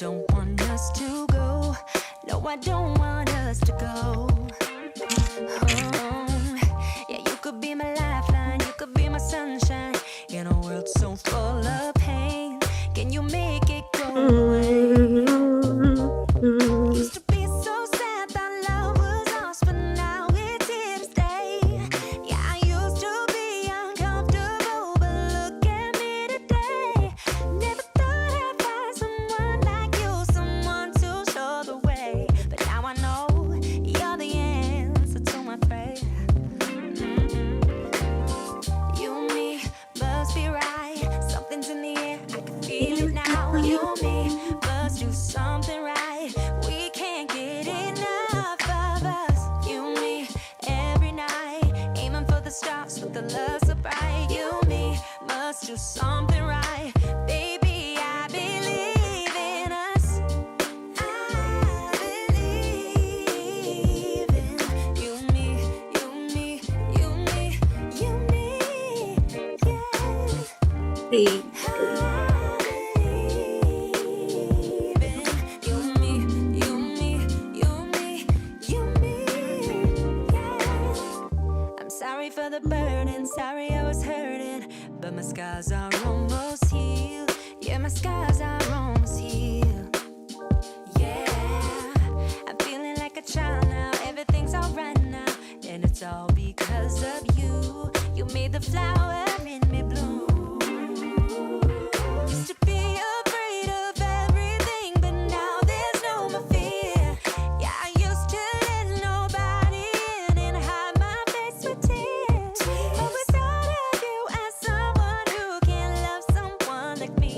don't want us to go. No, I don't want us to go. Yeah, you could be my lifeline, you could be my sunshine. In a world so full of pain, can you make it go away? Used to be so sad that love was lost, but now it's here to stay. Yeah, I used to be uncomfortable, but look at me today. Never thought I'd find someone like you, someone to show the way. But now I know you're the answer to my prayer. You and me must be right. Something's in the air, I can feel it now. You and me must do something right. We can't get enough of us. You and me every night, aiming for the stars with the love so bright. You and me must do something right. Baby, I believe in us. I believe in you and me, you and me, you and me, you and me, yeah. Hey. Sorry for the burden, sorry I was hurting, but my scars are almost healed. Yeah, my scars are almost healed. Yeah, I'm feeling like a child now, everything's alright now, and it's all because of you. You made the flower in me bloom. Used to be afraid of everything, but now there's no more fear. Yeah, I used to let nobody in and hide my face with tears. But without of you as someone who can love someone like me,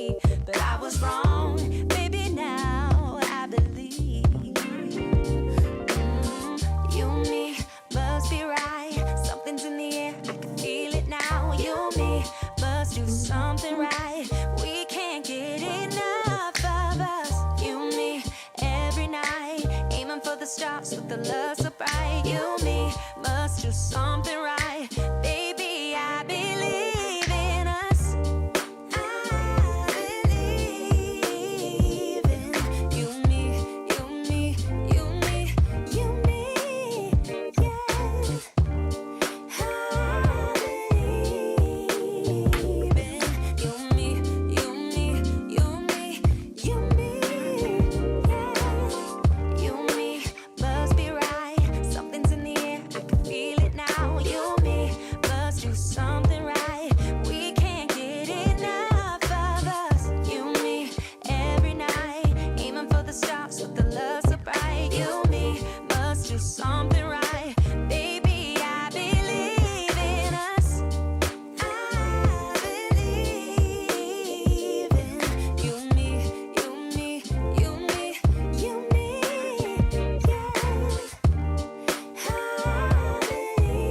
but I was wrong, baby, now I believe. You and me must be right. Something's in the air, I can feel it now. You and me must do something right. We can't get enough of us. You and me every night, aiming for the stars with the love so bright. You and me must do something right. Baby, I believe in us. I believe in you and me, you and me, you and me, you and me, yeah. I believe in you and me, you and me, you and me, you and me, yeah. You and me must be right. Something's in the air, I can feel it now. You and me must do something right. We can't get enough of us. You and me every night, aiming for the stars with the love so bright. You and me must do something right. Baby, I believe in us. I believe in you and me, you and me, you and me, you and me, yeah. I believe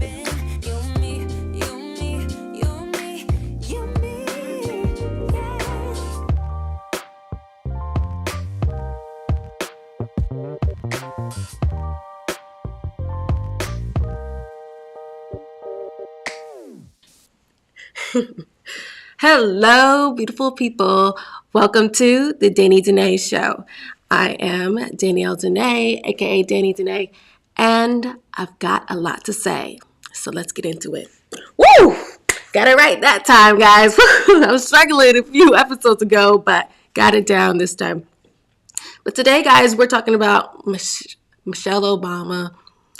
in you and me, you and me, you and me, you and me, yeah. Hello, beautiful people. Welcome to the Danae Show. I am Danielle Danea, aka Danny Danea, and I've got a lot to say. So let's get into it. Woo! Got it right that time, guys. I was struggling a few episodes ago, but got it down this time. But today, guys, we're talking about Michelle Obama,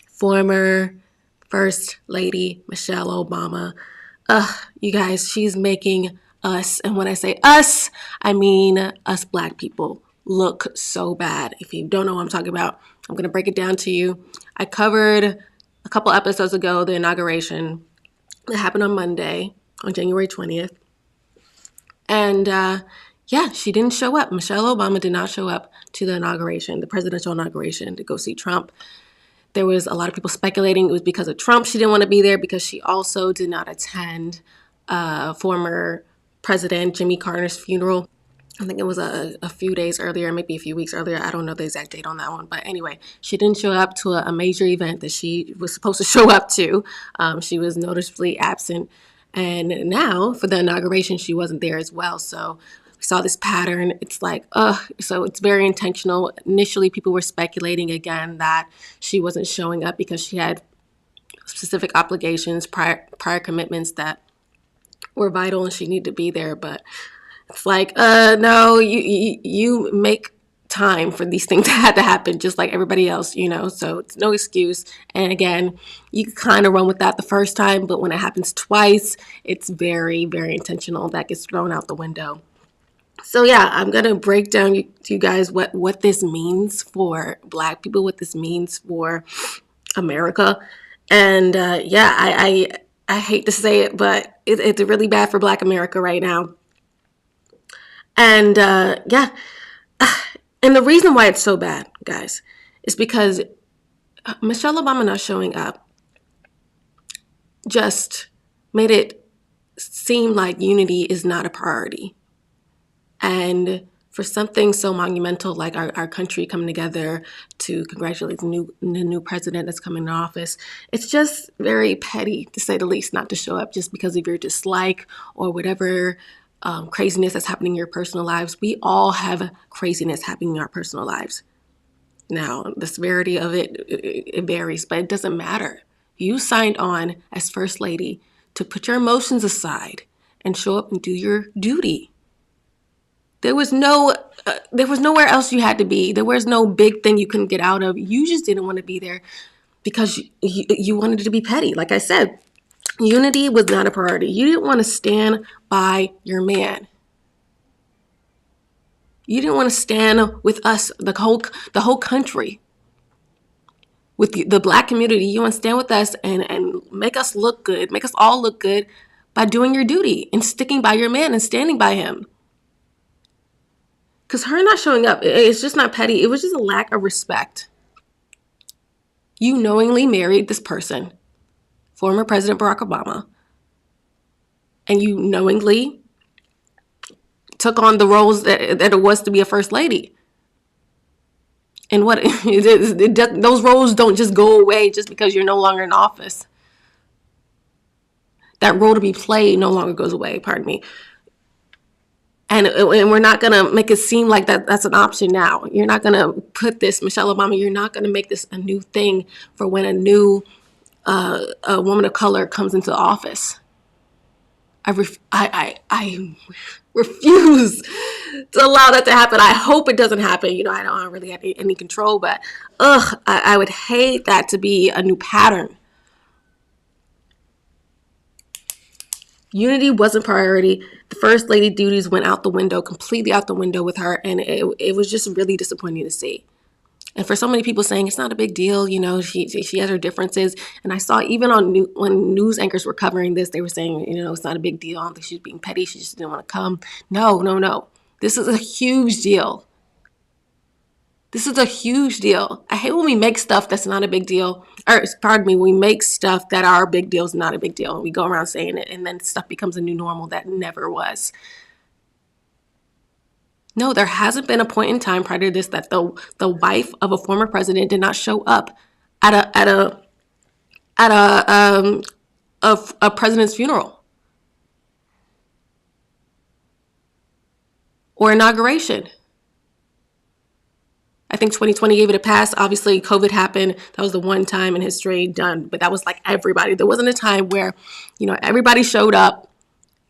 former First Lady Michelle Obama. You guys, she's making us, and when I say us, I mean us Black people, look so bad. If you don't know what I'm talking about, I'm going to break it down to you. I covered a couple episodes ago the inauguration that happened on Monday, on January 20th. And yeah, she didn't show up. Michelle Obama did not show up to the inauguration, the presidential inauguration, to go see Trump. There was a lot of people speculating it was because of Trump she didn't want to be there, because she also did not attend former President Jimmy Carter's funeral. I think it was a few days earlier, maybe a few weeks earlier. I don't know the exact date on that one. But anyway, she didn't show up to a major event that she was supposed to show up to. She was noticeably absent. And now for the inauguration, she wasn't there as well. So saw this pattern. It's like, ugh. So it's very intentional. Initially, people were speculating again that she wasn't showing up because she had specific obligations, prior commitments that were vital and she needed to be there. But it's like, no, you make time for these things that had to happen just like everybody else, so it's no excuse. And again, you kind of run with that the first time, but when it happens twice, it's very, very intentional. That gets thrown out the window. So yeah, I'm going to break down to you guys what this means for Black people, what this means for America. And yeah, I hate to say it, but it's really bad for Black America right now. And yeah, and the reason why it's so bad, guys, is because Michelle Obama not showing up just made it seem like unity is not a priority. And for something so monumental like our country coming together to congratulate the new president that's coming in office, it's just very petty, to say the least, not to show up just because of your dislike or whatever craziness that's happening in your personal lives. We all have craziness happening in our personal lives. Now, the severity of it varies, but it doesn't matter. You signed on as First Lady to put your emotions aside and show up and do your duty. There was nowhere else you had to be. There was no big thing you couldn't get out of. You just didn't want to be there because you wanted it to be petty. Like I said, unity was not a priority. You didn't want to stand by your man. You didn't want to stand with us, the whole country, with the Black community. You want to stand with us and make us look good, make us all look good by doing your duty and sticking by your man and standing by him. Because her not showing up, it's just not petty. It was just a lack of respect. You knowingly married this person, former President Barack Obama, and you knowingly took on the roles that it was to be a First Lady. And what those roles don't just go away just because you're no longer in office. That role to be played no longer goes away, pardon me. And we're not going to make it seem like that's an option now. You're not going to put this, Michelle Obama, you're not going to make this a new thing for when a new a woman of color comes into office. I refuse to allow that to happen. I hope it doesn't happen. I don't really have any control, but I would hate that to be a new pattern. Unity wasn't priority. The First Lady duties went out the window, completely out the window with her, and it was just really disappointing to see. And for so many people saying it's not a big deal, she has her differences. And I saw even when news anchors were covering this, they were saying, it's not a big deal. I don't think she's being petty. She just didn't want to come. No. This is a huge deal. This is a huge deal. I hate when we make stuff that's not a big deal. Or, pardon me, we make stuff that are big deals not a big deal. We go around saying it, and then stuff becomes a new normal that never was. No, there hasn't been a point in time prior to this that the wife of a former president did not show up at a president's funeral or inauguration. I think 2020 gave it a pass. Obviously, COVID happened. That was the one time in history done. But that was like everybody. There wasn't a time where, everybody showed up,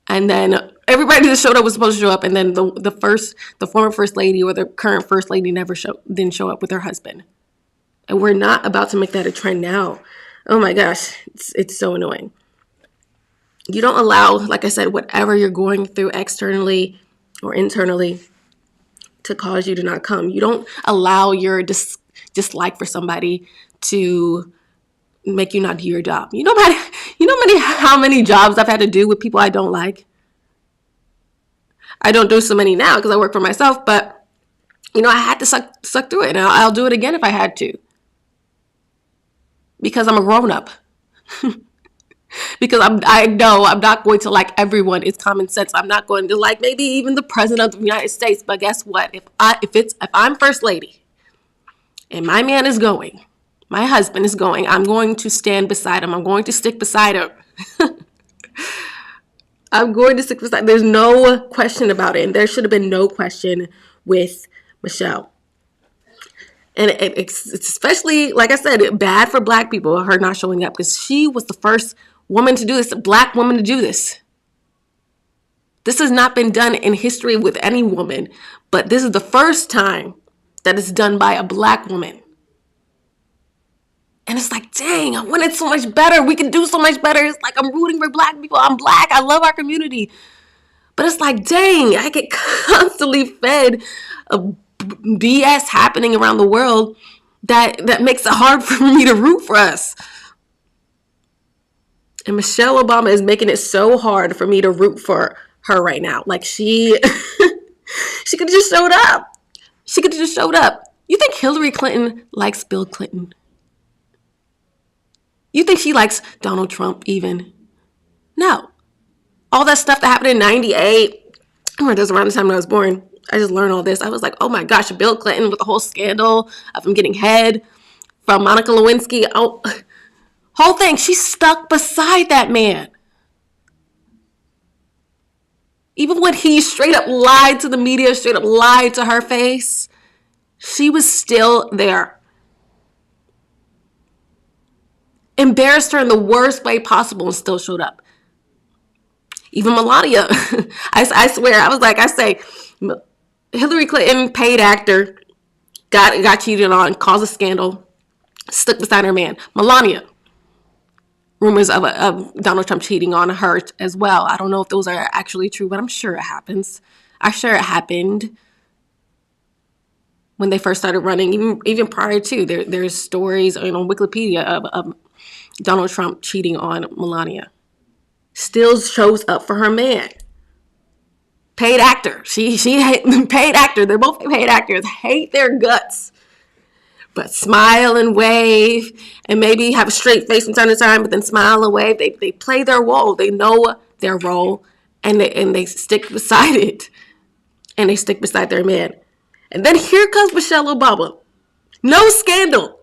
and then everybody that showed up was supposed to show up, and then the former First Lady or the current First Lady didn't show up with her husband. And we're not about to make that a trend now. Oh my gosh, it's so annoying. You don't allow, like I said, whatever you're going through externally or internally to cause you to not come. You don't allow your dislike for somebody to make you not do your job. How many jobs I've had to do with people I don't like. I don't do so many now because I work for myself, but I had to suck through it, and I'll do it again if I had to, because I'm a grown up. Because I know I'm not going to like everyone. It's common sense. I'm not going to like maybe even the president of the United States. But guess what? If I'm First Lady and my man is going, my husband is going, I'm going to stand beside him. I'm going to stick beside him. I'm going to stick beside. There's no question about it, and there should have been no question with Michelle. And it's especially, like I said, bad for Black people, her not showing up, because she was the first woman to do this, a Black woman to do this. This has not been done in history with any woman, but this is the first time that it's done by a Black woman. And it's like, dang, I wanted so much better. We can do so much better. It's like I'm rooting for Black people. I'm Black. I love our community. But it's like, dang, I get constantly fed a BS happening around the world that makes it hard for me to root for us. And Michelle Obama is making it so hard for me to root for her right now. Like she could have just showed up. She could have just showed up. You think Hillary Clinton likes Bill Clinton? You think she likes Donald Trump even? No. All that stuff that happened in 98, I remember this was around the time I was born. I just learned all this. I was like, oh my gosh, Bill Clinton with the whole scandal of him getting head from Monica Lewinsky. Oh, whole thing. She stuck beside that man. Even when he straight up lied to the media, straight up lied to her face, she was still there. Embarrassed her in the worst way possible and still showed up. Even Melania. I swear, I say, Hillary Clinton, paid actor, got cheated on, caused a scandal, stuck beside her man. Melania, rumors of Donald Trump cheating on her as well. I don't know if those are actually true, but I'm sure it happens. I'm sure it happened when they first started running, even prior to. There's stories on Wikipedia of Donald Trump cheating on Melania. Still shows up for her man. Paid actor. She paid actor. They're both paid actors. Hate their guts. But smile and wave and maybe have a straight face from time to time, but then smile and wave. They play their role. They know their role and they stick beside it. And they stick beside their man. And then here comes Michelle Obama. No scandal.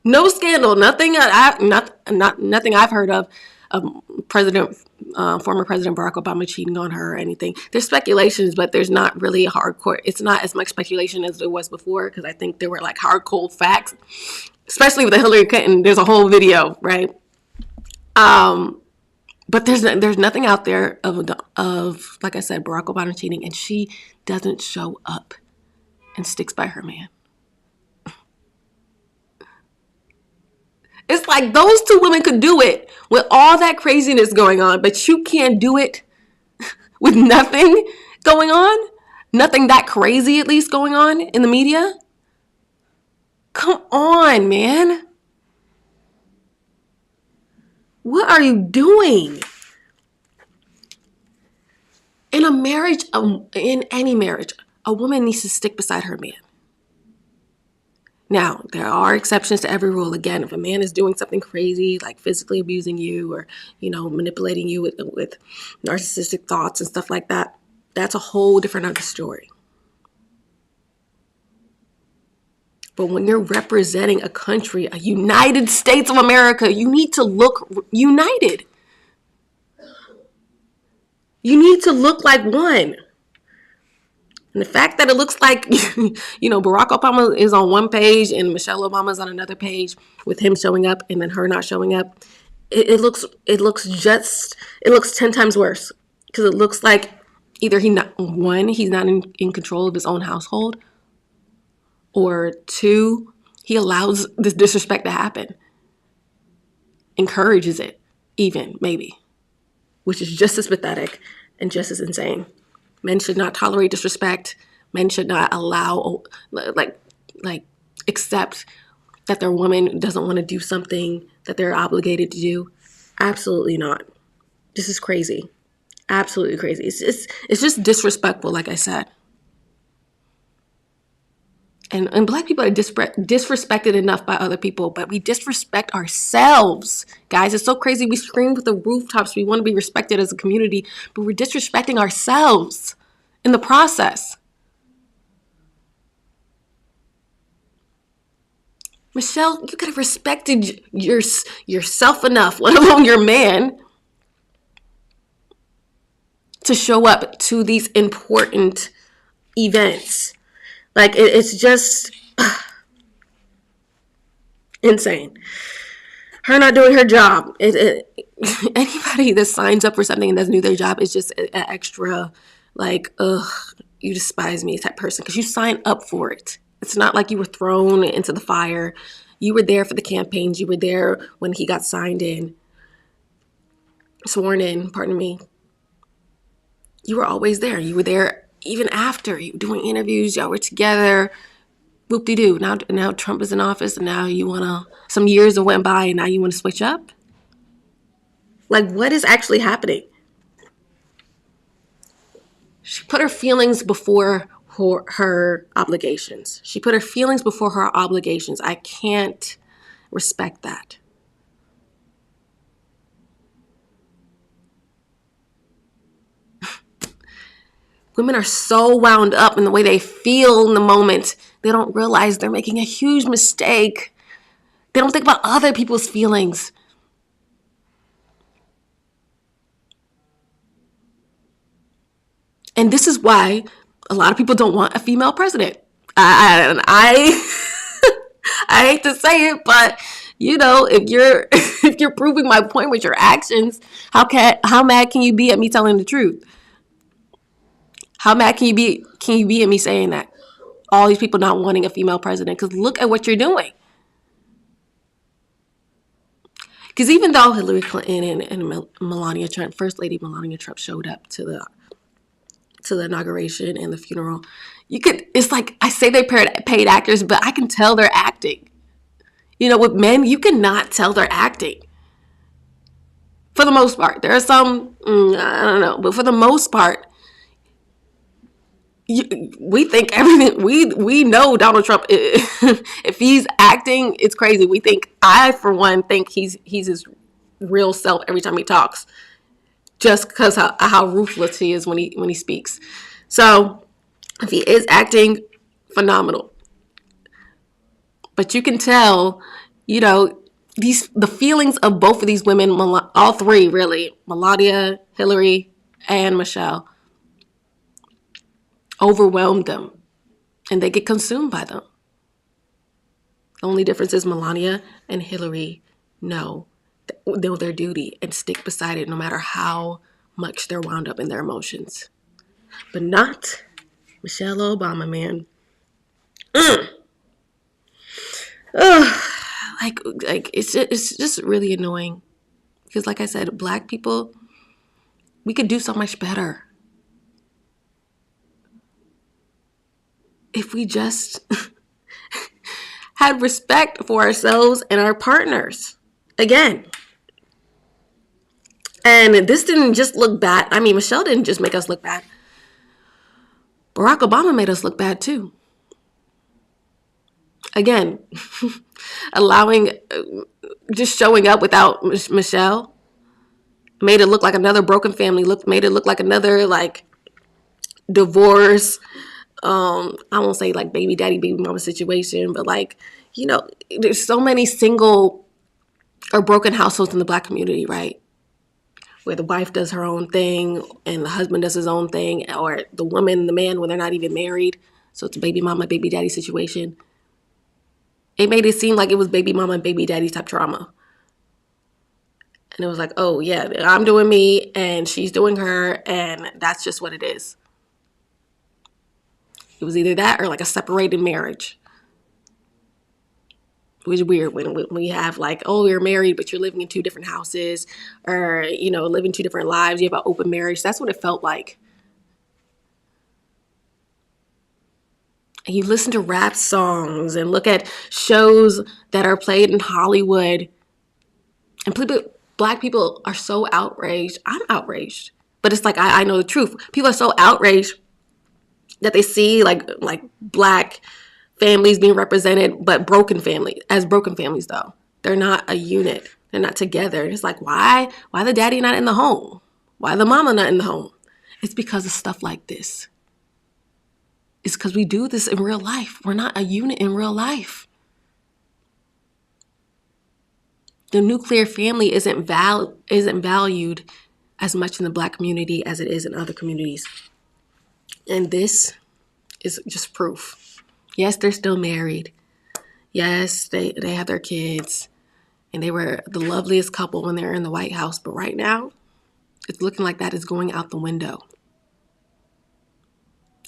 No scandal. Nothing nothing I've heard of former President Barack Obama cheating on her or anything. There's speculations, but there's not really a hardcore. It's not as much speculation as there was before, because I think there were like hard cold facts, especially with the Hillary Clinton. There's a whole video, right? But there's nothing out there of like I said, Barack Obama cheating, and she doesn't show up and sticks by her man. It's like those two women could do it with all that craziness going on, but you can't do it with nothing going on? Nothing that crazy, at least, going on in the media? Come on, man. What are you doing? In a marriage, in any marriage, a woman needs to stick beside her man. Now, there are exceptions to every rule. Again, if a man is doing something crazy, like physically abusing you or, manipulating you with narcissistic thoughts and stuff like that, that's a whole different other story. But when you're representing a country, a United States of America, you need to look united. You need to look like one. And the fact that it looks like, Barack Obama is on one page and Michelle Obama is on another page with him showing up and then her not showing up, it looks 10 times worse, because it looks like either he's not in control of his own household, or two, he allows this disrespect to happen, encourages it even, maybe, which is just as pathetic and just as insane. Men should not tolerate disrespect. Men should not allow, accept that their woman doesn't want to do something that they're obligated to do. Absolutely not. This is crazy. Absolutely crazy. It's just disrespectful, like I said. And Black people are disrespected enough by other people, but we disrespect ourselves. Guys, it's so crazy. We scream with the rooftops. We want to be respected as a community, but we're disrespecting ourselves in the process. Michelle, you could have respected yourself enough, let alone your man, to show up to these important events. Like, it's just insane. Her not doing her job. Anybody that signs up for something and doesn't do their job is just an extra, like, ugh, you despise me type person, because you signed up for it. It's not like you were thrown into the fire. You were there for the campaigns. You were there when he got sworn in, pardon me. You were always there. You were there even after. You were doing interviews. Y'all were together. Whoop-de-doo. Now Trump is in office, and now you want to, some years have went by, and now you want to switch up? Like, what is actually happening? She put her feelings before her obligations. She put her feelings before her obligations. I can't respect that. Women are so wound up in the way they feel in the moment, they don't realize they're making a huge mistake. They don't think about other people's feelings. And this is why a lot of people don't want a female president. I hate to say it, but you know, if you're if you're proving my point with your actions, how mad can you be at me telling the truth? How mad can you be at me saying that? All these people not wanting a female president, because look at what you're doing. Because even though Hillary Clinton and Melania Trump, First Lady Melania Trump, showed up to the inauguration and the funeral, it's like, I say they're paid actors, but I can tell they're acting. You know, with men, you cannot tell they're acting. For the most part. There are some, I don't know, but for the most part, we think everything, we know Donald Trump, if he's acting, it's crazy. I for one think he's his real self every time he talks, just because how ruthless he is when he speaks. So if he is acting, phenomenal. But you can tell, you know, the feelings of both of these women, all three really, Melania, Hillary, and Michelle, overwhelm them, and they get consumed by them. The only difference is Melania and Hillary know their duty and stick beside it no matter how much they're wound up in their emotions. But not Michelle Obama, man. Like it's just really annoying, because like I said, Black people, we could do so much better if we just had respect for ourselves and our partners. Again. And this didn't just look bad. I mean, Michelle didn't just make us look bad. Barack Obama made us look bad too. Again, just showing up without Michelle made it look like another broken family, made it look like another, like, divorce. I won't say like baby daddy, baby mama situation, but like, you know, there's so many single or broken households in the Black community, right? Where the wife does her own thing and the husband does his own thing, or the woman and the man when they're not even married. So it's a baby mama, baby daddy situation. It made it seem like it was baby mama and baby daddy type trauma. And it was like, oh yeah, I'm doing me and she's doing her, and that's just what it is. It was either that or like a separated marriage. It was weird when we have like, oh, you're married, but you're living in two different houses, or, you know, living two different lives. You have an open marriage. That's what it felt like. And you listen to rap songs and look at shows that are played in Hollywood, and Black people are so outraged. I'm outraged. But it's like, I know the truth. People are so outraged that they see like Black families being represented, but broken families though. They're not a unit. They're not together. It's like, why the daddy not in the home? Why the mama not in the home? It's because of stuff like this. It's because we do this in real life. We're not a unit in real life. The nuclear family isn't valued as much in the Black community as it is in other communities. And this is just proof. Yes, they're still married. Yes, they have their kids. And they were the loveliest couple when they were in the White House. But right now, it's looking like that is going out the window.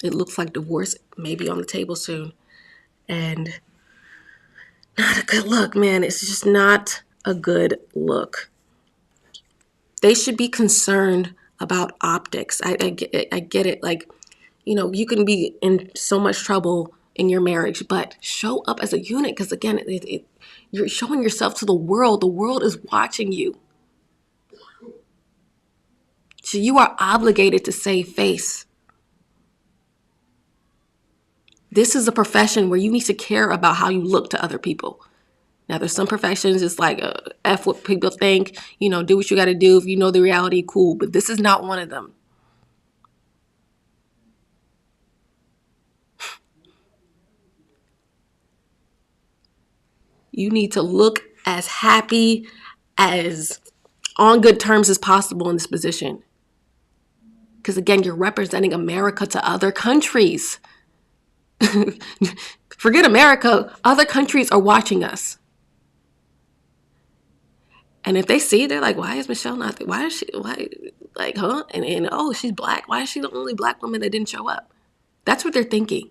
It looks like divorce may be on the table soon. And not a good look, man. It's just not a good look. They should be concerned about optics. I get it. Like, you know, you can be in so much trouble in your marriage, but show up as a unit. Because again, you're showing yourself to the world. The world is watching you. So you are obligated to save face. This is a profession where you need to care about how you look to other people. Now, there's some professions, it's like, F what people think, you know, do what you got to do. If you know the reality, cool. But this is not one of them. You need to look as happy, as on good terms as possible in this position. Because again, you're representing America to other countries. Forget America. Other countries are watching us. And if they see, they're like, why is Michelle not there? Why is she, why, like, huh? And oh, she's Black. Why is she the only Black woman that didn't show up? That's what they're thinking.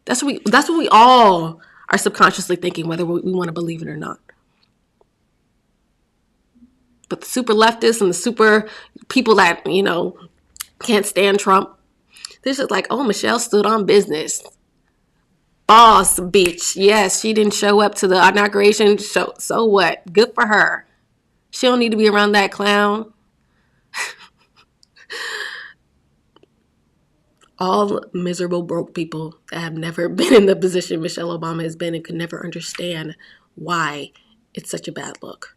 That's what we all are subconsciously thinking, whether we want to believe it or not. But the super leftists and the super people that, you know, can't stand Trump, they're just like, oh, Michelle stood on business. Boss bitch. Yes, she didn't show up to the inauguration. So what? Good for her. She don't need to be around that clown. All miserable broke people that have never been in the position Michelle Obama has been and could never understand why it's such a bad look.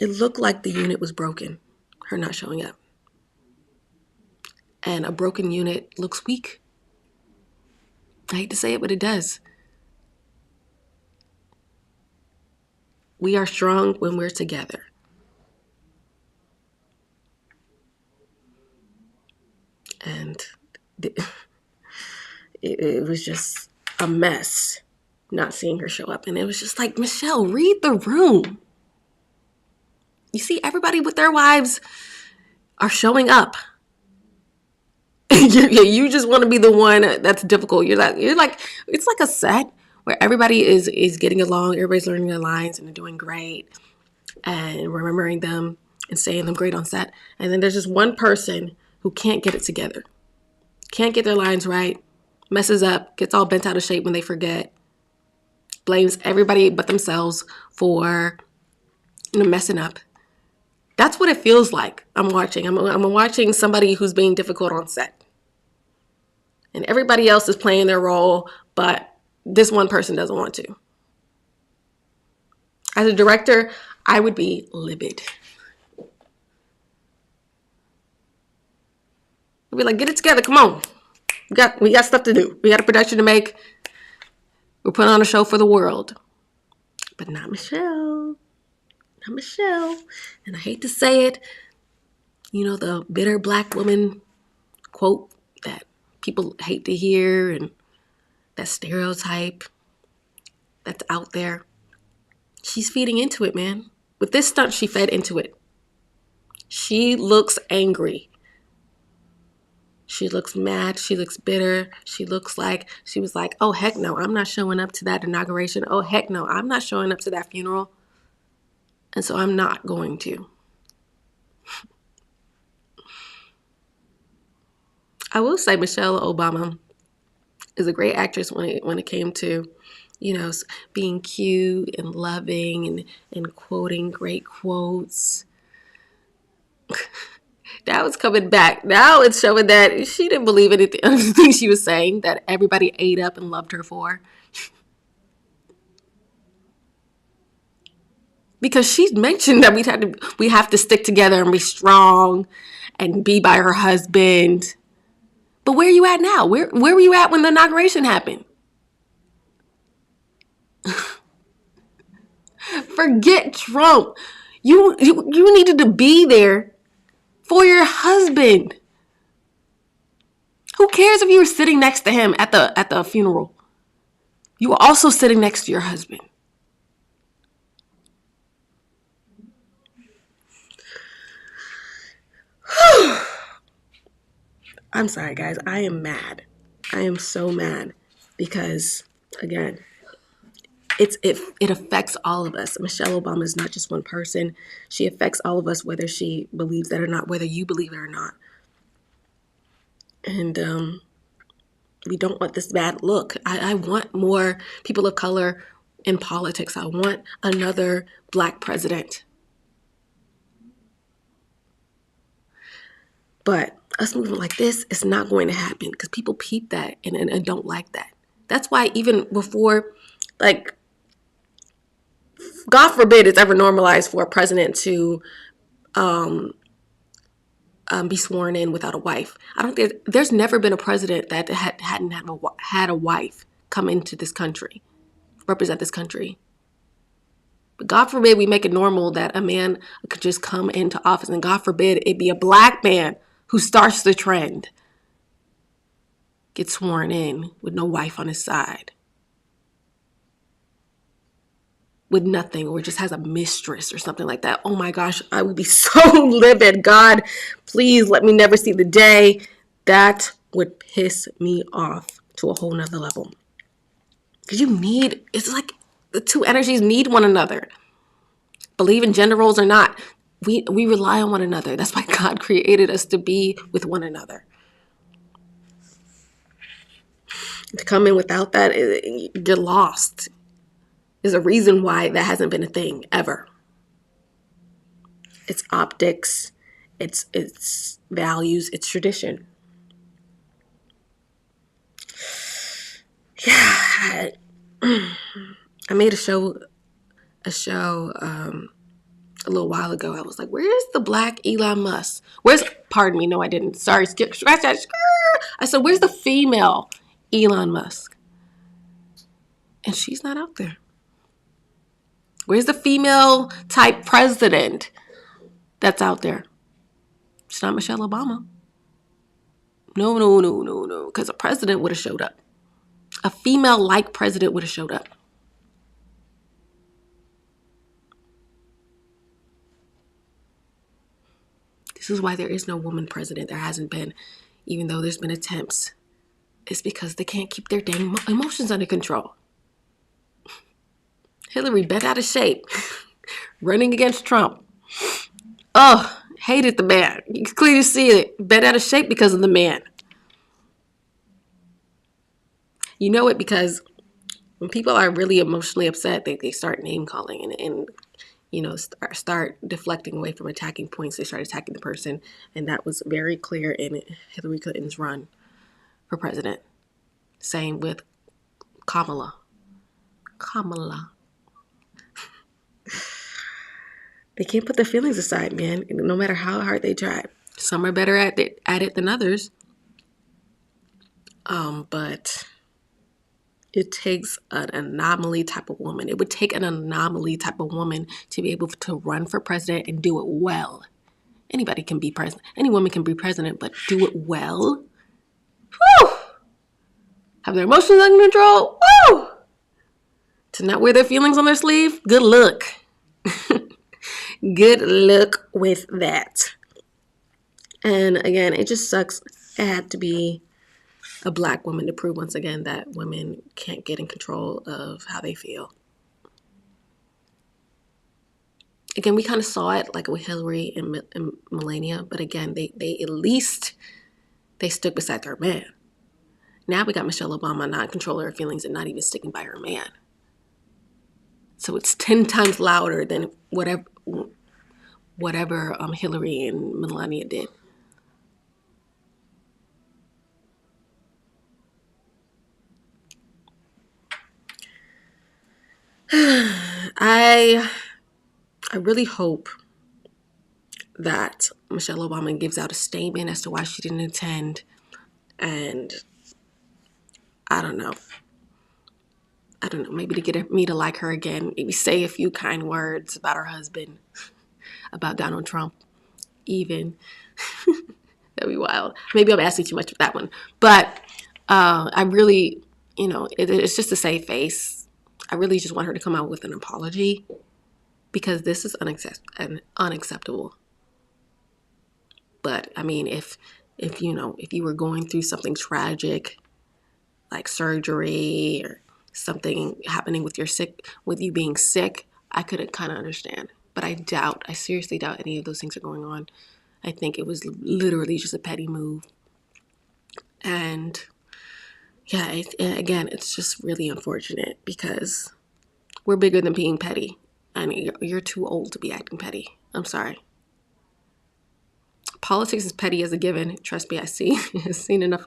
It looked like the unit was broken, her not showing up. And a broken unit looks weak. I hate to say it, but it does. We are strong when we're together. And it was just a mess not seeing her show up. And it was just like, Michelle, read the room. You see, everybody with their wives are showing up. You just want to be the one that's difficult. You're like, it's like a set where everybody is getting along. Everybody's learning their lines and they're doing great and remembering them and saying them great on set. And then there's just one person who can't get it together, can't get their lines right, messes up, gets all bent out of shape when they forget, blames everybody but themselves for, you know, messing up. That's what it feels like. I'm watching somebody who's being difficult on set. And everybody else is playing their role, but this one person doesn't want to. As a director, I would be livid. I'd be like, get it together, come on. We got stuff to do. We got a production to make. We're putting on a show for the world. But not Michelle. Not Michelle. And I hate to say it, you know, the bitter Black woman quote that people hate to hear and that stereotype that's out there. She's feeding into it, man. With this stunt, she fed into it. She looks angry. She looks mad. She looks bitter. She looks like she was like, oh, heck no, I'm not showing up to that inauguration. Oh, heck no, I'm not showing up to that funeral. And so I'm not going to. I will say Michelle Obama is a great actress when it came to, you know, being cute and loving and quoting great quotes. Now it's coming back. Now it's showing that she didn't believe anything she was saying that everybody ate up and loved her for. Because she mentioned that we have to stick together and be strong and be by her husband. But where are you at now? Where were you at when the inauguration happened? Forget Trump. You needed to be there for your husband. Who cares if you were sitting next to him at the funeral? You were also sitting next to your husband. I'm sorry, guys. I am mad. I am so mad because, again, it affects all of us. Michelle Obama is not just one person. She affects all of us, whether she believes that or not, whether you believe it or not. And we don't want this bad look. I want more people of color in politics. I want another black president. But us moving like this is not going to happen because people peep that and don't like that. That's why even before, like, God forbid it's ever normalized for a president to be sworn in without a wife. I don't think there's never been a president that hadn't had a wife come into this country, represent this country. But God forbid we make it normal that a man could just come into office, and God forbid it be a black man who starts the trend, gets sworn in with no wife on his side, with nothing, or just has a mistress or something like that. Oh my gosh, I would be so livid. God, please let me never see the day. That would piss me off to a whole nother level. Because it's like the two energies need one another. Believe in gender roles or not, we rely on one another. That's why God created us to be with one another. To come in without that, you're lost. There's a reason why that hasn't been a thing ever. It's optics, it's values, it's tradition. Yeah, I made a show a little while ago. I was like, where's the black Elon Musk? Pardon me, no I didn't. Sorry, scratch that. I said, where's the female Elon Musk? And she's not out there. Where's the female type president that's out there? It's not Michelle Obama. No. Because a president would have showed up. A female-like president would have showed up. This is why there is no woman president. There hasn't been, even though there's been attempts. It's because they can't keep their dang emotions under control. Hillary bent out of shape, running against Trump. Oh, hated the man. You can clearly see it. Bent out of shape because of the man. You know it because when people are really emotionally upset, they start name calling and you know, start deflecting away from attacking points. They start attacking the person. And that was very clear in Hillary Clinton's run for president. Same with Kamala. They can't put their feelings aside, man, no matter how hard they try. Some are better at it than others. But it takes an anomaly type of woman. It would take an anomaly type of woman to be able to run for president and do it well. Anybody can be president. Any woman can be president, but do it well. Whew! Have their emotions under control. Woo! To not wear their feelings on their sleeve. Good luck. Good luck with that. And again, it just sucks. It had to be a black woman to prove once again that women can't get in control of how they feel. Again, we kind of saw it like with Hillary and Melania, but again, they at least they stood beside their man. Now we got Michelle Obama not controlling her feelings and not even sticking by her man. So it's 10 times louder than whatever Hillary and Melania did. I really hope that Michelle Obama gives out a statement as to why she didn't attend And I don't know. Maybe to get me to like her again. Maybe say a few kind words about her husband, about Donald Trump, even. That'd be wild. Maybe I'm asking too much with that one. But I really, it's just a safe face. I really just want her to come out with an apology because this is unacceptable. But I mean, if you were going through something tragic like surgery or something happening with you being sick, I could kind of understand. But I seriously doubt any of those things are going on. I think it was literally just a petty move. And yeah, again, it's just really unfortunate because we're bigger than being petty. I mean, you're too old to be acting petty. I'm sorry. Politics is petty as a given. Trust me, I've seen enough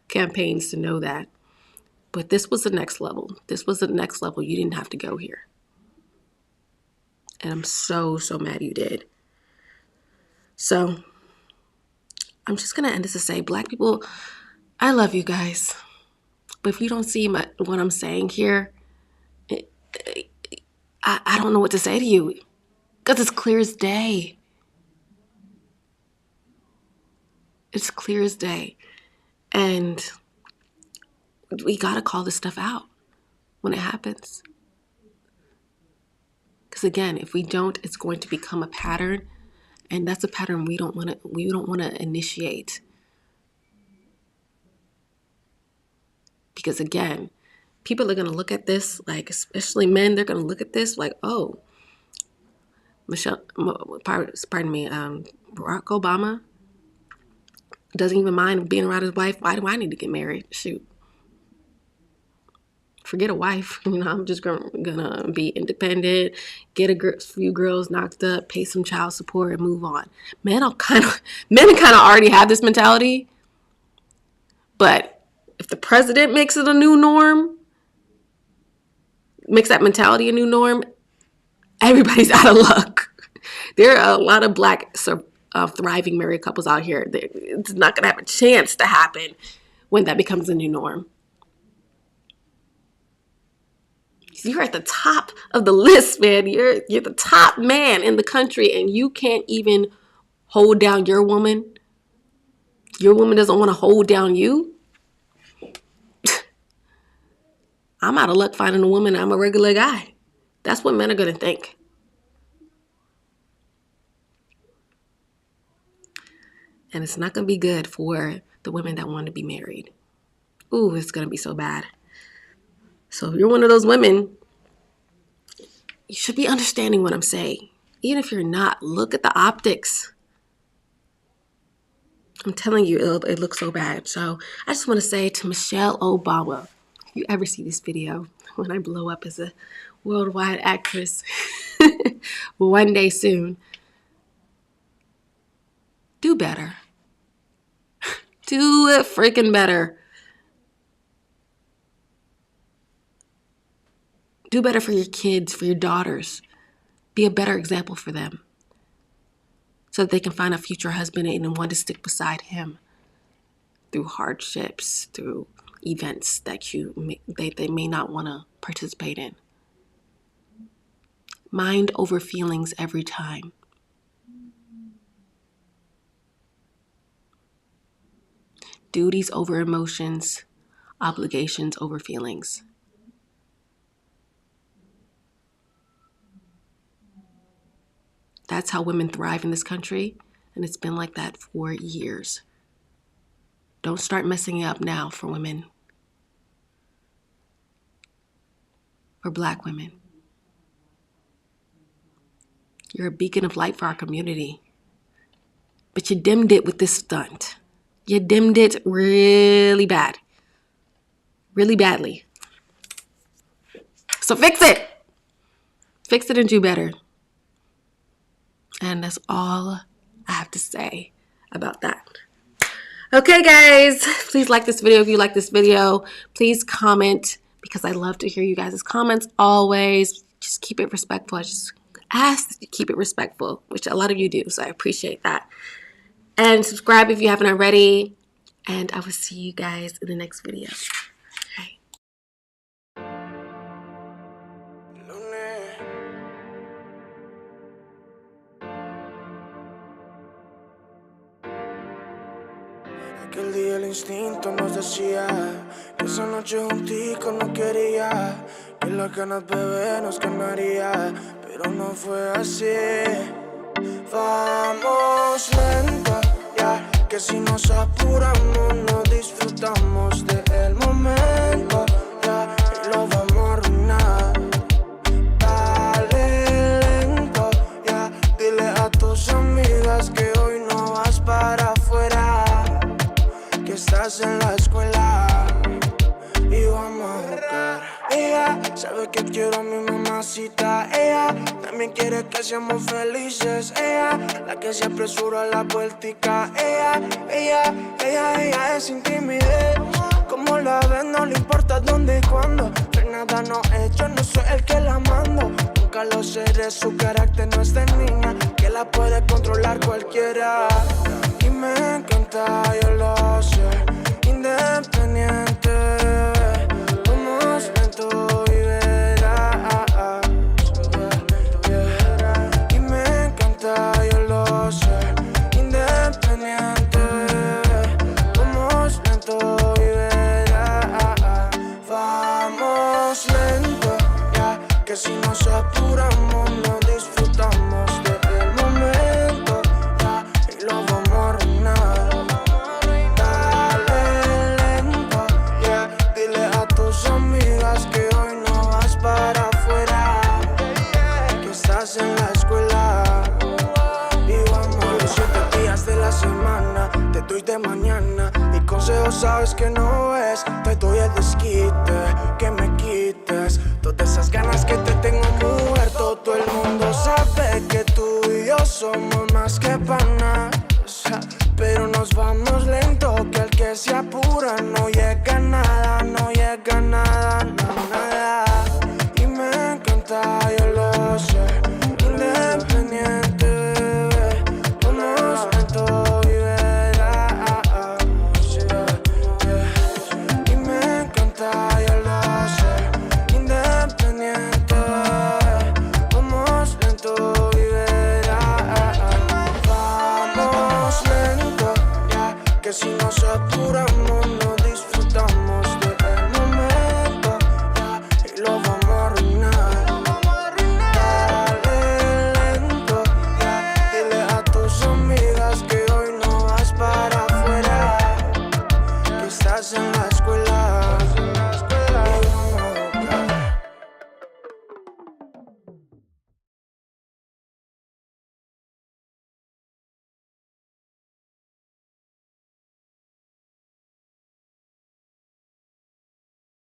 campaigns to know that. But this was the next level. This was the next level. You didn't have to go here. And I'm so mad you did. So I'm just going to end this to say, Black people, I love you guys. But if you don't see what I'm saying here, I don't know what to say to you. Because it's clear as day. It's clear as day. And we got to call this stuff out when it happens. Because again, if we don't, it's going to become a pattern. And that's a pattern we don't want to initiate. Because again, people are going to look at this, like, especially men, they're going to look at this like, oh, Barack Obama doesn't even mind being around his wife. Why do I need to get married? Shoot. Forget a wife. I'm just gonna be independent, get a few girls knocked up, pay some child support, and move on. Men kind of already have this mentality. But if the president makes it a new norm, makes that mentality a new norm, everybody's out of luck. There are a lot of Black thriving married couples out here. It's not gonna have a chance to happen when that becomes a new norm. You're at the top of the list, man. You're the top man in the country, and you can't even hold down your woman. Your woman doesn't want to hold down you. I'm out of luck finding a woman. I'm a regular guy. That's what men are going to think. And it's not going to be good for the women that want to be married. Ooh, it's going to be so bad. So if you're one of those women, you should be understanding what I'm saying. Even if you're not, look at the optics. I'm telling you, it looks so bad. So I just want to say to Michelle Obama, if you ever see this video, when I blow up as a worldwide actress, one day soon, do better. Do it freaking better. Do better for your kids, for your daughters. Be a better example for them so that they can find a future husband and want to stick beside him through hardships, through events that they may not want to participate in. Mind over feelings every time. Duties over emotions, obligations over feelings. That's how women thrive in this country, and it's been like that for years. Don't start messing it up now for women. For Black women. You're a beacon of light for our community. But you dimmed it with this stunt. You dimmed it really bad. Really badly. So fix it. Fix it and do better. And that's all I have to say about that. Okay, guys, please like this video if you like this video. Please comment because I love to hear you guys' comments always. Just keep it respectful. I just ask that you keep it respectful, which a lot of you do, so I appreciate that. And subscribe if you haven't already. and I will see you guys in the next video. Okay. Aquel día el instinto nos decía que esa noche juntico no quería, que las ganas bebé nos ganaría, pero no fue así. Vamos lento, ya, que si nos apuramos no disfrutamos del momento, ya, y lo vamos a arruinar. Dale lento, ya, dile a tus amigas que hoy no vas para afuera, que estás en la escuela y vamos a jugar. Ella sabe que quiero a mi mamacita. Ella también quiere que seamos felices. Ella, la que se apresura a la vueltica. Ella es sin timidez. Como la ves no le importa dónde y cuándo. Pero nada no he hecho, no soy el que la mando. Nunca lo seré, su carácter no es de niña, que la puede controlar cualquiera. Y me encanta, yo lo sé, independiente. Vamos lento y verás, y me encanta, yo lo sé, independiente. Vamos lento y verás. Vamos lento, ya, que si nos apuramos no disfrutamos del momento, ya, y lo vamos a arruinar. Dale lento, ya, dile a tus amigas que hoy no vas para afuera, que estás en la escuela y vamos. Los 7 días de la semana te doy de mañana, mi consejo sabes que no es, te doy el desquite, que me quites todas esas ganas que te tengo, mujer. Todo el mundo sabe que tú y yo somos más que panas, pero nos vamos lento, que el que se apura no llega a nada, no llega a nada, nada. Y me encanta, yo lo sé, independiente, bebé. Vamos lento y verás, y me encanta, yo lo sé, independiente, vamos lento y verás. Vamos lento, ya, que si nos apuramos